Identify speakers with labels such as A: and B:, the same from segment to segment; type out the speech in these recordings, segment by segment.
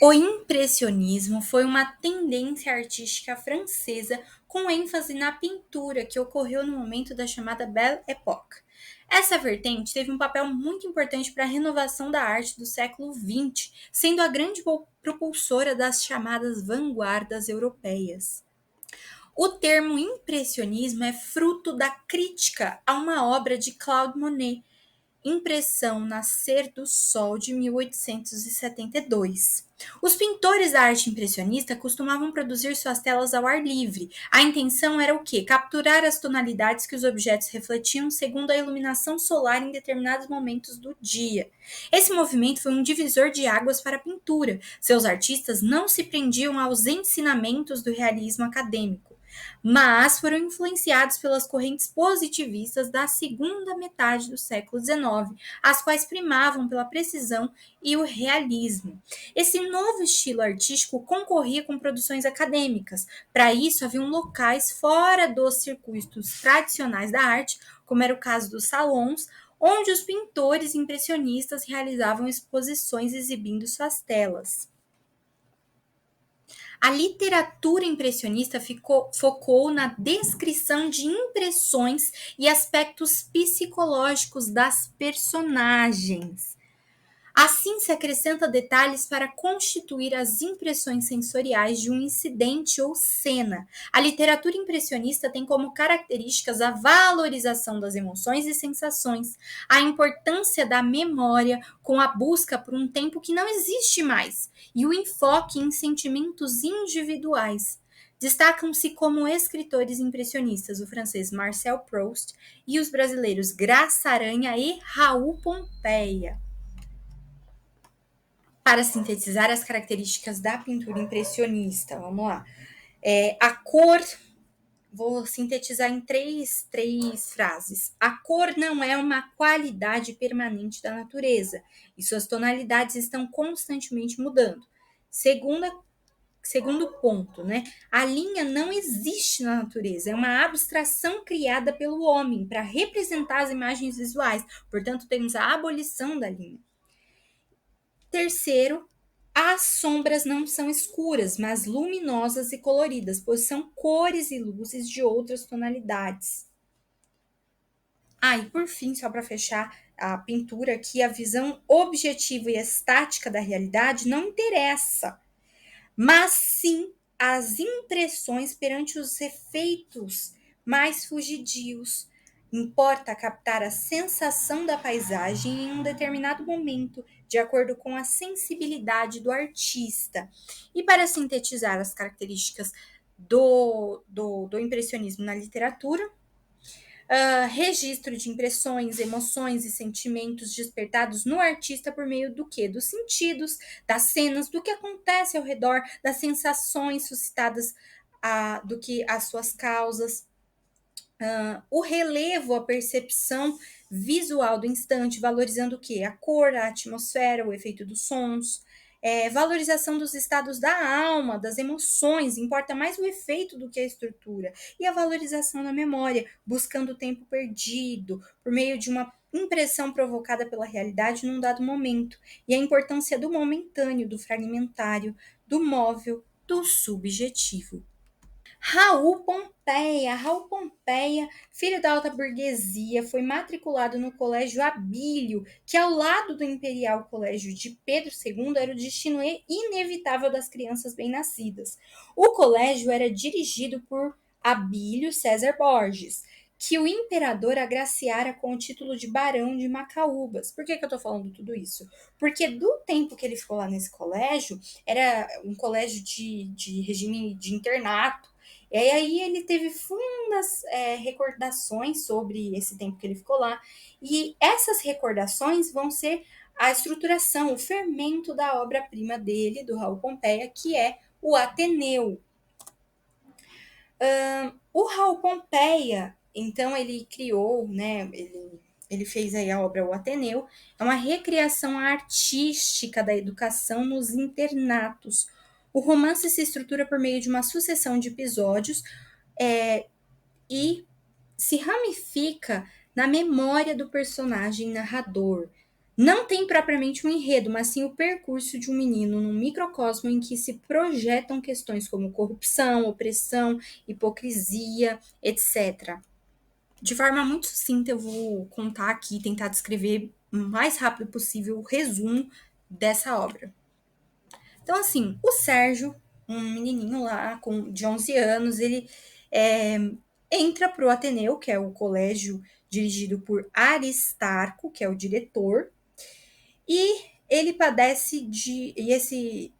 A: O impressionismo foi uma tendência artística francesa com ênfase na pintura que ocorreu no momento da chamada Belle Époque. Essa vertente teve um papel muito importante para a renovação da arte do século XX, sendo a grande propulsora das chamadas vanguardas europeias. O termo impressionismo é fruto da crítica a uma obra de Claude Monet, Impressão Nascer do Sol, de 1872. Os pintores da arte impressionista costumavam produzir suas telas ao ar livre. A intenção era o quê? Capturar as tonalidades que os objetos refletiam segundo a iluminação solar em determinados momentos do dia. Esse movimento foi um divisor de águas para a pintura. Seus artistas não se prendiam aos ensinamentos do realismo acadêmico, mas foram influenciados pelas correntes positivistas da segunda metade do século XIX, as quais primavam pela precisão e o realismo. Esse novo estilo artístico concorria com produções acadêmicas. Para isso, haviam locais fora dos circuitos tradicionais da arte, como era o caso dos salões, onde os pintores impressionistas realizavam exposições exibindo suas telas. A literatura impressionista focou na descrição de impressões e aspectos psicológicos das personagens. Assim, se acrescenta detalhes para constituir as impressões sensoriais de um incidente ou cena. A literatura impressionista tem como características a valorização das emoções e sensações, a importância da memória com a busca por um tempo que não existe mais e o enfoque em sentimentos individuais. Destacam-se como escritores impressionistas o francês Marcel Proust e os brasileiros Graça Aranha e Raul Pompeia. Para sintetizar as características da pintura impressionista, vamos lá. A cor, vou sintetizar em três frases. A cor não é uma qualidade permanente da natureza e suas tonalidades estão constantemente mudando. Segundo ponto, né? A linha não existe na natureza, é uma abstração criada pelo homem para representar as imagens visuais. Portanto, temos a abolição da linha. Terceiro, as sombras não são escuras, mas luminosas e coloridas, pois são cores e luzes de outras tonalidades. E por fim, só para fechar a pintura aqui, a visão objetiva e estática da realidade não interessa, mas sim as impressões perante os efeitos mais fugidios. Importa captar a sensação da paisagem em um determinado momento, de acordo com a sensibilidade do artista. E para sintetizar as características do impressionismo na literatura, registro de impressões, emoções e sentimentos despertados no artista por meio do quê? Dos sentidos, das cenas, do que acontece ao redor, das sensações suscitadas, do que as suas causas. O relevo, a percepção visual do instante, valorizando o quê? A cor, a atmosfera, o efeito dos sons. Valorização dos estados da alma, das emoções, importa mais o efeito do que a estrutura. E a valorização da memória, buscando o tempo perdido, por meio de uma impressão provocada pela realidade num dado momento. E a importância do momentâneo, do fragmentário, do móvel, do subjetivo. Raul Pompeia, filho da alta burguesia, foi matriculado no Colégio Abílio, que ao lado do Imperial Colégio de Pedro II era o destino inevitável das crianças bem-nascidas. O colégio era dirigido por Abílio César Borges, que o imperador agraciara com o título de Barão de Macaúbas. Por que eu estou falando tudo isso? Porque do tempo que ele ficou lá nesse colégio, era um colégio de regime de internato. E aí ele teve fundas recordações sobre esse tempo que ele ficou lá. E essas recordações vão ser a estruturação, o fermento da obra-prima dele, do Raul Pompeia, que é o Ateneu. O Raul Pompeia, então, ele criou, né, ele fez aí a obra O Ateneu, é uma recriação artística da educação nos internatos. O romance se estrutura por meio de uma sucessão de episódios e se ramifica na memória do personagem narrador. Não tem propriamente um enredo, mas sim o percurso de um menino num microcosmo em que se projetam questões como corrupção, opressão, hipocrisia, etc. De forma muito sucinta, eu vou contar aqui, tentar descrever o mais rápido possível o resumo dessa obra. Então, assim, o Sérgio, um menininho lá de 11 anos, ele é, entra para o Ateneu, que é o colégio dirigido por Aristarco, que é o diretor, e ele padece de. E esse,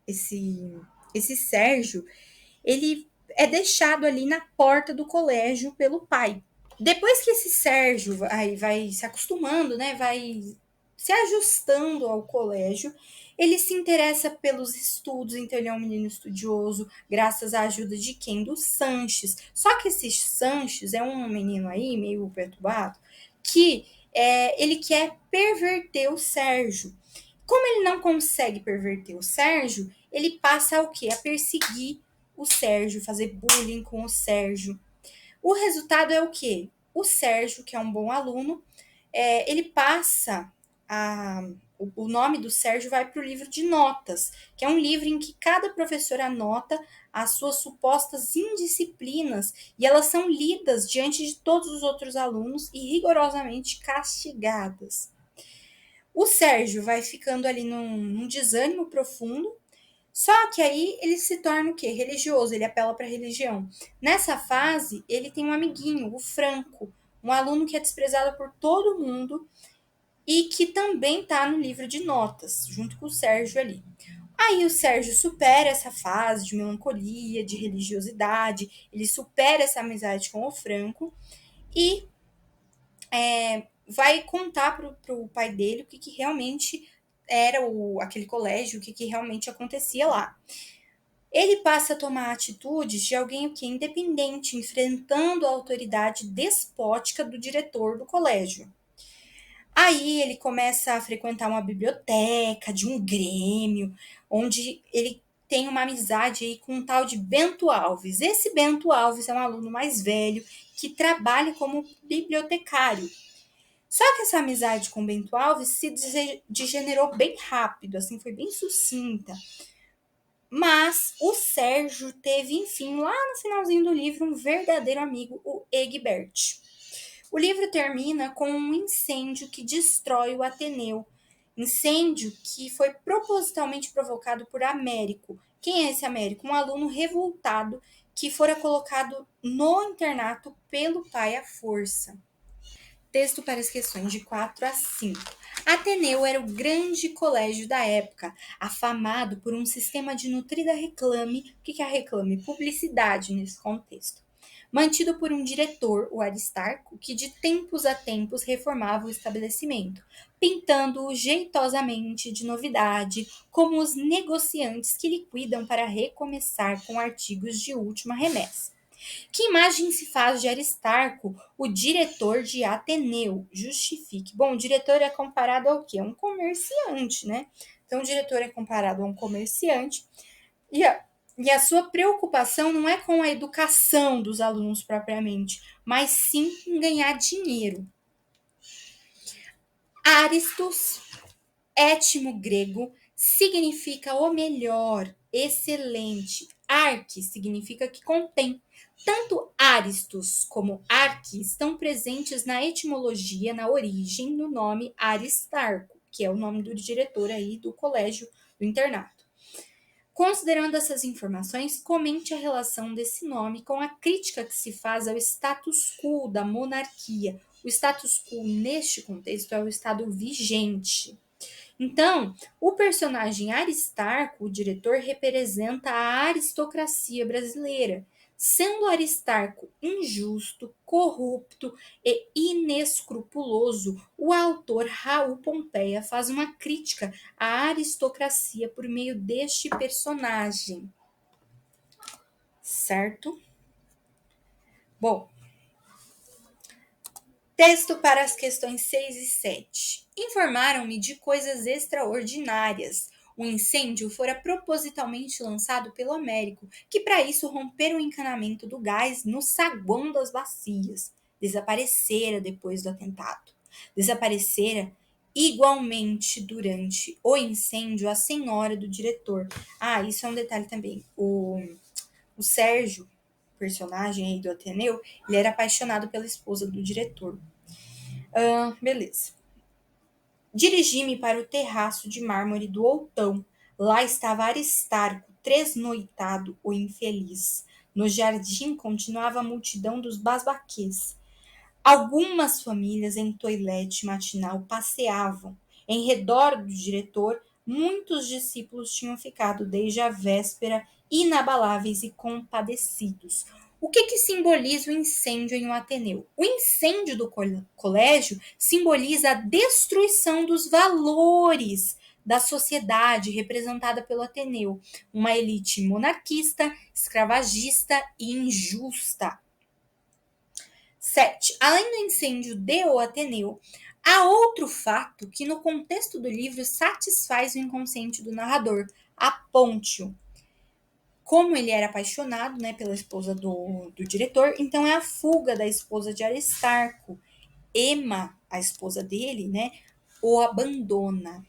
A: esse Sérgio, ele é deixado ali na porta do colégio pelo pai. Depois que esse Sérgio vai se acostumando, né, vai se ajustando ao colégio, ele se interessa pelos estudos, então ele é um menino estudioso, graças à ajuda de quem? Do Sanches. Só que esse Sanches é um menino aí, meio perturbado, que ele quer perverter o Sérgio. Como ele não consegue perverter o Sérgio, ele passa o quê? A perseguir o Sérgio, fazer bullying com o Sérgio. O resultado é o quê? O Sérgio, que é um bom aluno, ele passa o nome do Sérgio vai para o livro de notas, que é um livro em que cada professor anota as suas supostas indisciplinas e elas são lidas diante de todos os outros alunos e rigorosamente castigadas. O Sérgio vai ficando ali num desânimo profundo. Só que aí ele se torna o quê? Religioso, ele apela para a religião. Nessa fase, ele tem um amiguinho, o Franco, um aluno que é desprezado por todo mundo e que também está no livro de notas, junto com o Sérgio ali. Aí o Sérgio supera essa fase de melancolia, de religiosidade, ele supera essa amizade com o Franco e vai contar pro pai dele o que realmente era aquele colégio, o que realmente acontecia lá. Ele passa a tomar atitudes de alguém que é independente, enfrentando a autoridade despótica do diretor do colégio. Aí ele começa a frequentar uma biblioteca, de um grêmio, onde ele tem uma amizade aí com um tal de Bento Alves. Esse Bento Alves é um aluno mais velho que trabalha como bibliotecário. Só que essa amizade com Bento Alves se degenerou bem rápido, assim, foi bem sucinta. Mas o Sérgio teve, enfim, lá no finalzinho do livro, um verdadeiro amigo, o Egbert. O livro termina com um incêndio que destrói o Ateneu. Incêndio que foi propositalmente provocado por Américo. Quem é esse Américo? Um aluno revoltado que fora colocado no internato pelo pai à força. Texto para as questões de 4 a 5. Ateneu era o grande colégio da época, afamado por um sistema de nutrida reclame. O que é a reclame? Publicidade nesse contexto. Mantido por um diretor, o Aristarco, que de tempos a tempos reformava o estabelecimento, pintando-o jeitosamente de novidade, como os negociantes que liquidam para recomeçar com artigos de última remessa. Que imagem se faz de Aristarco, o diretor de Ateneu? Justifique. Bom, o diretor é comparado ao quê? A um comerciante, né? Então, o diretor é comparado a um comerciante e a sua preocupação não é com a educação dos alunos propriamente, mas sim em ganhar dinheiro. Aristos, étimo grego, significa o melhor, excelente. Arque significa que contém. Tanto Aristos como Arque estão presentes na etimologia, na origem do nome Aristarco, que é o nome do diretor aí do colégio, do internato. Considerando essas informações, comente a relação desse nome com a crítica que se faz ao status quo da monarquia. O status quo, neste contexto, é o estado vigente. Então, o personagem Aristarco, o diretor, representa a aristocracia brasileira, sendo Aristarco injusto, corrupto e inescrupuloso. O autor Raul Pompeia faz uma crítica à aristocracia por meio deste personagem. Certo? Bom, texto para as questões 6 e 7. Informaram-me de coisas extraordinárias. O incêndio fora propositalmente lançado pelo Américo, que para isso rompera o encanamento do gás no saguão das bacias. Desaparecera depois do atentado. Desaparecera igualmente durante o incêndio a senhora do diretor. Isso é um detalhe também. O Sérgio, personagem aí do Ateneu, ele era apaixonado pela esposa do diretor. Beleza. Dirigi-me para o terraço de mármore do Outão. Lá estava Aristarco, tresnoitado, o infeliz. No jardim continuava a multidão dos basbaquês. Algumas famílias em toilette matinal passeavam. Em redor do diretor, muitos discípulos tinham ficado desde a véspera inabaláveis e compadecidos. O que simboliza o incêndio em um Ateneu? O incêndio do colégio simboliza a destruição dos valores da sociedade representada pelo Ateneu, uma elite monarquista, escravagista e injusta. 7. Além do incêndio de O Ateneu, há outro fato que, no contexto do livro, satisfaz o inconsciente do narrador, a Pontio. Como ele era apaixonado, né, pela esposa do diretor, então é a fuga da esposa de Aristarco. Ema, a esposa dele, né, o abandona.